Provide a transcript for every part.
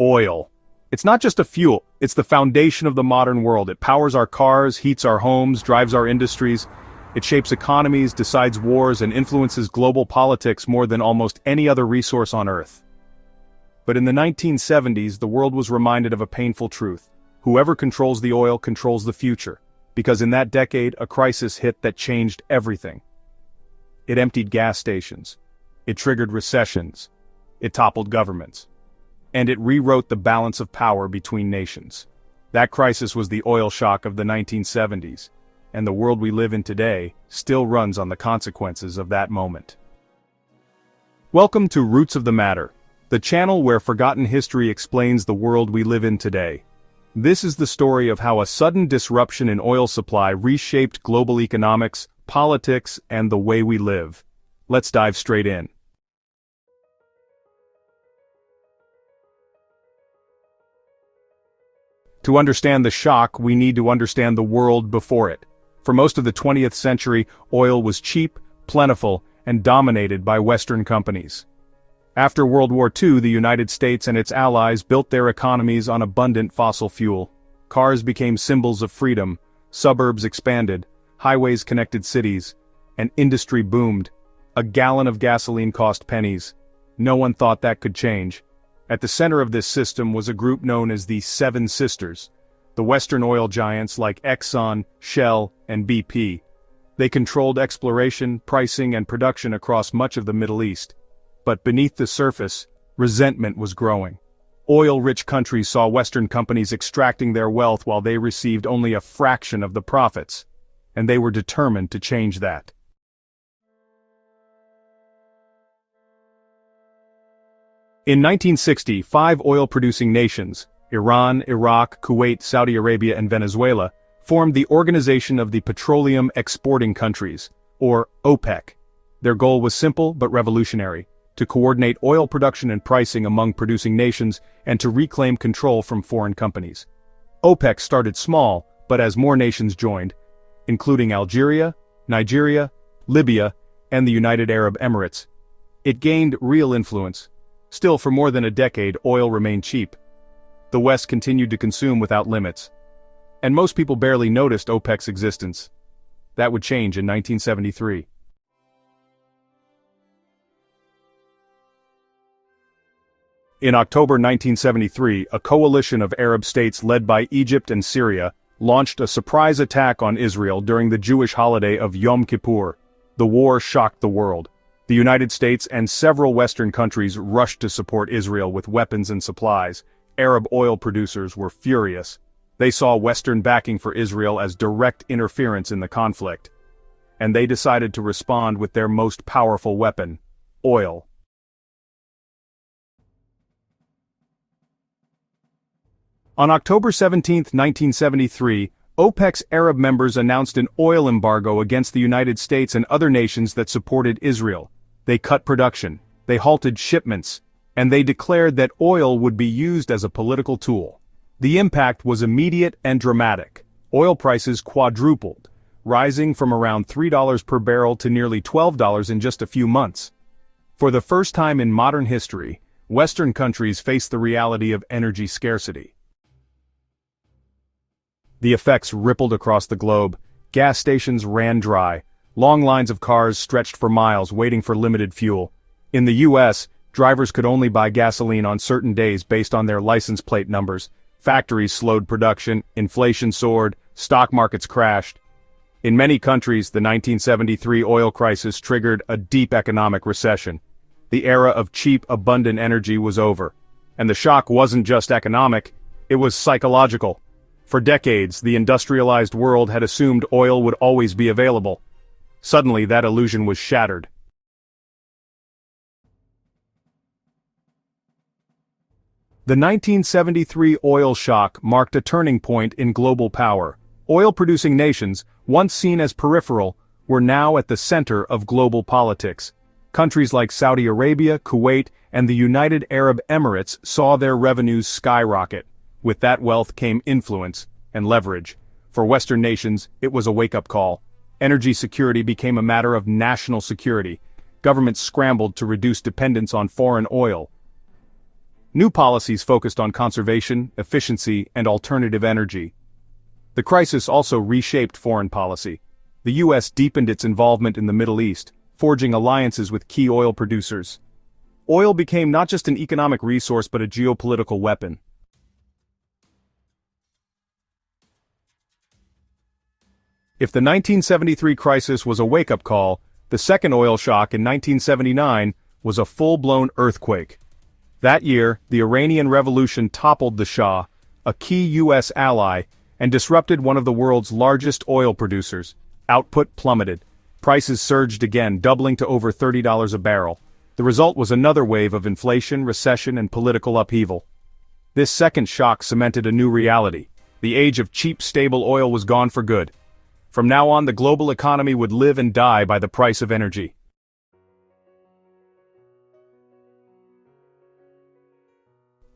Oil. It's not just a fuel, it's the foundation of the modern world. It powers our cars, heats our homes, drives our industries. It shapes economies, decides wars, and influences global politics more than almost any other resource on Earth. But in the 1970s, the world was reminded of a painful truth. Whoever controls the oil controls the future, because in that decade, a crisis hit that changed everything. It emptied gas stations. It triggered recessions. It toppled governments. And it rewrote the balance of power between nations. That crisis was the oil shock of the 1970s, and the world we live in today still runs on the consequences of that moment. Welcome to Roots of the Matter, the channel where forgotten history explains the world we live in today. This is the story of how a sudden disruption in oil supply reshaped global economics, politics, and the way we live. Let's dive straight in. To understand the shock, we need to understand the world before it. For most of the 20th century, oil was cheap, plentiful, and dominated by Western companies. After World War II, the United States and its allies built their economies on abundant fossil fuel. Cars became symbols of freedom, suburbs expanded, highways connected cities, and industry boomed. A gallon of gasoline cost pennies. No one thought that could change. At the center of this system was a group known as the Seven Sisters, the Western oil giants like Exxon, Shell, and BP. They controlled exploration, pricing, and production across much of the Middle East. But beneath the surface, resentment was growing. Oil-rich countries saw Western companies extracting their wealth while they received only a fraction of the profits, and they were determined to change that. In 1960, 5 oil-producing nations, Iran, Iraq, Kuwait, Saudi Arabia, and Venezuela, formed the Organization of the Petroleum Exporting Countries, or OPEC. Their goal was simple but revolutionary: to coordinate oil production and pricing among producing nations and to reclaim control from foreign companies. OPEC started small, but as more nations joined, including Algeria, Nigeria, Libya, and the United Arab Emirates, it gained real influence. Still, for more than a decade, oil remained cheap. The West continued to consume without limits. And most people barely noticed OPEC's existence. That would change in 1973. In October 1973, a coalition of Arab states led by Egypt and Syria launched a surprise attack on Israel during the Jewish holiday of Yom Kippur. The war shocked the world. The United States and several Western countries rushed to support Israel with weapons and supplies. Arab oil producers were furious. They saw Western backing for Israel as direct interference in the conflict. And they decided to respond with their most powerful weapon: oil. On October 17, 1973, OPEC's Arab members announced an oil embargo against the United States and other nations that supported Israel. They cut production, they halted shipments, and they declared that oil would be used as a political tool. The impact was immediate and dramatic. Oil prices quadrupled, rising from around $3 per barrel to nearly $12 in just a few months. For the first time in modern history, Western countries faced the reality of energy scarcity. The effects rippled across the globe. Gas stations ran dry. Long lines of cars stretched for miles waiting for limited fuel. In the U.S., drivers could only buy gasoline on certain days based on their license plate numbers. Factories slowed production, inflation soared, stock markets crashed. In many countries, the 1973 oil crisis triggered a deep economic recession. The era of cheap, abundant energy was over. And the shock wasn't just economic, it was psychological. For decades, the industrialized world had assumed oil would always be available. Suddenly, that illusion was shattered. The 1973 oil shock marked a turning point in global power. Oil-producing nations, once seen as peripheral, were now at the center of global politics. Countries like Saudi Arabia, Kuwait, and the United Arab Emirates saw their revenues skyrocket. With that wealth came influence and leverage. For Western nations, it was a wake-up call. Energy security became a matter of national security. Governments scrambled to reduce dependence on foreign oil. New policies focused on conservation, efficiency, and alternative energy. The crisis also reshaped foreign policy. The U.S. deepened its involvement in the Middle East, forging alliances with key oil producers. Oil became not just an economic resource but a geopolitical weapon. If the 1973 crisis was a wake-up call, the second oil shock in 1979 was a full-blown earthquake. That year, the Iranian Revolution toppled the Shah, a key U.S. ally, and disrupted one of the world's largest oil producers. Output plummeted. Prices surged again, doubling to over $30 a barrel. The result was another wave of inflation, recession, and political upheaval. This second shock cemented a new reality. The age of cheap, stable oil was gone for good. From now on, the global economy would live and die by the price of energy.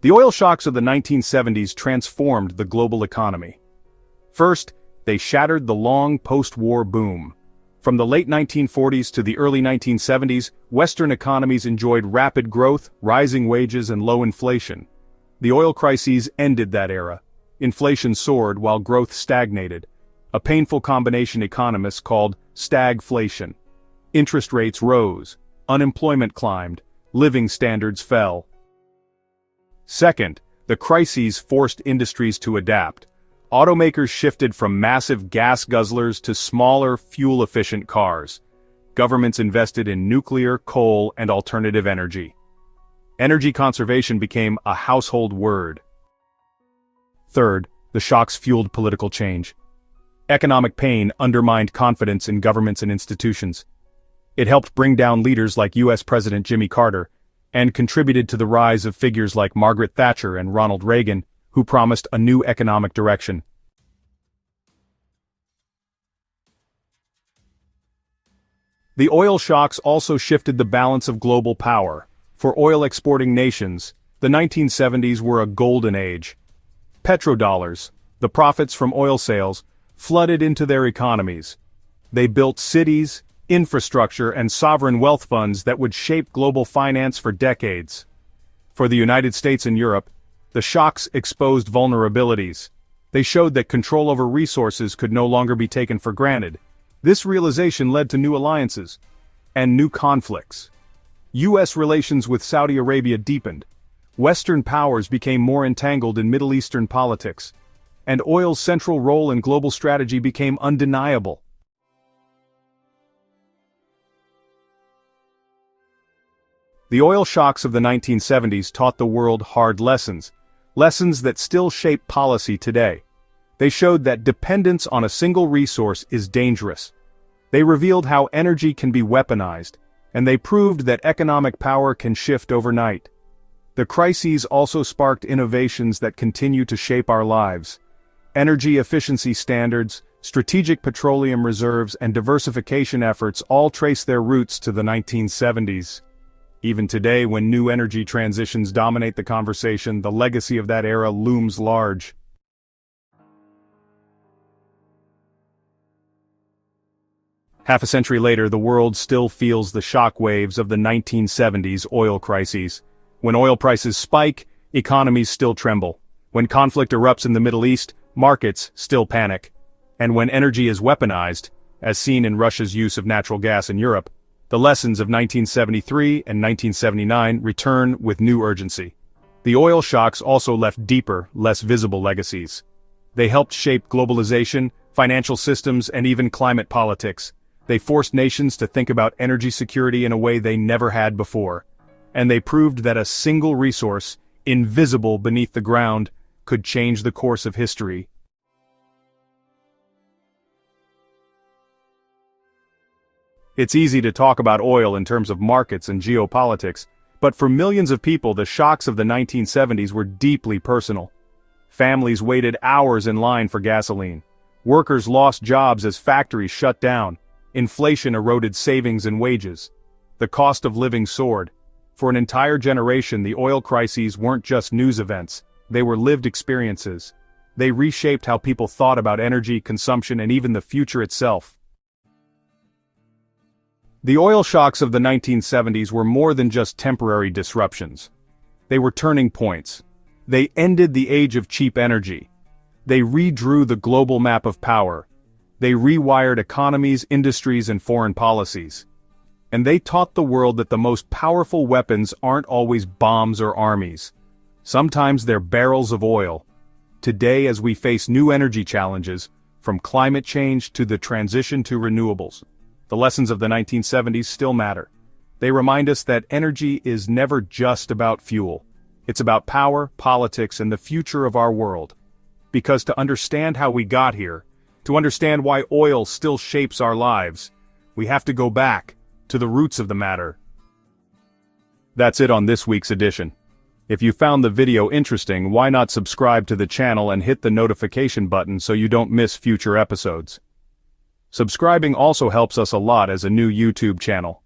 The oil shocks of the 1970s transformed the global economy. First, they shattered the long post-war boom. From the late 1940s to the early 1970s, Western economies enjoyed rapid growth, rising wages, and low inflation. The oil crises ended that era. Inflation soared while growth stagnated, a painful combination economists called stagflation. Interest rates rose, unemployment climbed, living standards fell. Second, the crises forced industries to adapt. Automakers shifted from massive gas guzzlers to smaller, fuel-efficient cars. Governments invested in nuclear, coal, and alternative energy. Energy conservation became a household word. Third, the shocks fueled political change. Economic pain undermined confidence in governments and institutions. It helped bring down leaders like U.S. President Jimmy Carter, and contributed to the rise of figures like Margaret Thatcher and Ronald Reagan, who promised a new economic direction. The oil shocks also shifted the balance of global power. For oil-exporting nations, the 1970s were a golden age. Petrodollars, the profits from oil sales, flooded into their economies. They built cities, infrastructure, and sovereign wealth funds that would shape global finance for decades. For the United States and Europe, the shocks exposed vulnerabilities. They showed that control over resources could no longer be taken for granted. This realization led to new alliances and new conflicts. U.S. relations with Saudi Arabia deepened. Western powers became more entangled in Middle Eastern politics, and oil's central role in global strategy became undeniable. The oil shocks of the 1970s taught the world hard lessons, lessons that still shape policy today. They showed that dependence on a single resource is dangerous. They revealed how energy can be weaponized, and they proved that economic power can shift overnight. The crises also sparked innovations that continue to shape our lives. Energy efficiency standards, strategic petroleum reserves, and diversification efforts all trace their roots to the 1970s. Even today, when new energy transitions dominate the conversation, the legacy of that era looms large. Half a century later, the world still feels the shock waves of the 1970s oil crises. When oil prices spike, economies still tremble. When conflict erupts in the Middle East, markets still panic. And when energy is weaponized, as seen in Russia's use of natural gas in Europe, the lessons of 1973 and 1979 return with new urgency. The oil shocks also left deeper, less visible legacies. They helped shape globalization, financial systems, and even climate politics. They forced nations to think about energy security in a way they never had before. And they proved that a single resource, invisible beneath the ground, could change the course of history. It's easy to talk about oil in terms of markets and geopolitics, but for millions of people the shocks of the 1970s were deeply personal. Families waited hours in line for gasoline. Workers lost jobs as factories shut down. Inflation eroded savings and wages. The cost of living soared. For an entire generation, the oil crises weren't just news events. They were lived experiences. They reshaped how people thought about energy, consumption, and even the future itself. The oil shocks of the 1970s were more than just temporary disruptions. They were turning points. They ended the age of cheap energy. They redrew the global map of power. They rewired economies, industries, and foreign policies. And they taught the world that the most powerful weapons aren't always bombs or armies. Sometimes they're barrels of oil. Today, as we face new energy challenges, from climate change to the transition to renewables, the lessons of the 1970s still matter. They remind us that energy is never just about fuel. It's about power, politics, and the future of our world. Because to understand how we got here, to understand why oil still shapes our lives, we have to go back to the roots of the matter. That's it on this week's edition. If you found the video interesting, why not subscribe to the channel and hit the notification button so you don't miss future episodes. Subscribing also helps us a lot as a new YouTube channel.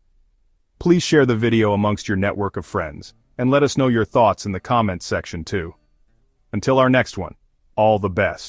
Please share the video amongst your network of friends, and let us know your thoughts in the comments section too. Until our next one, all the best.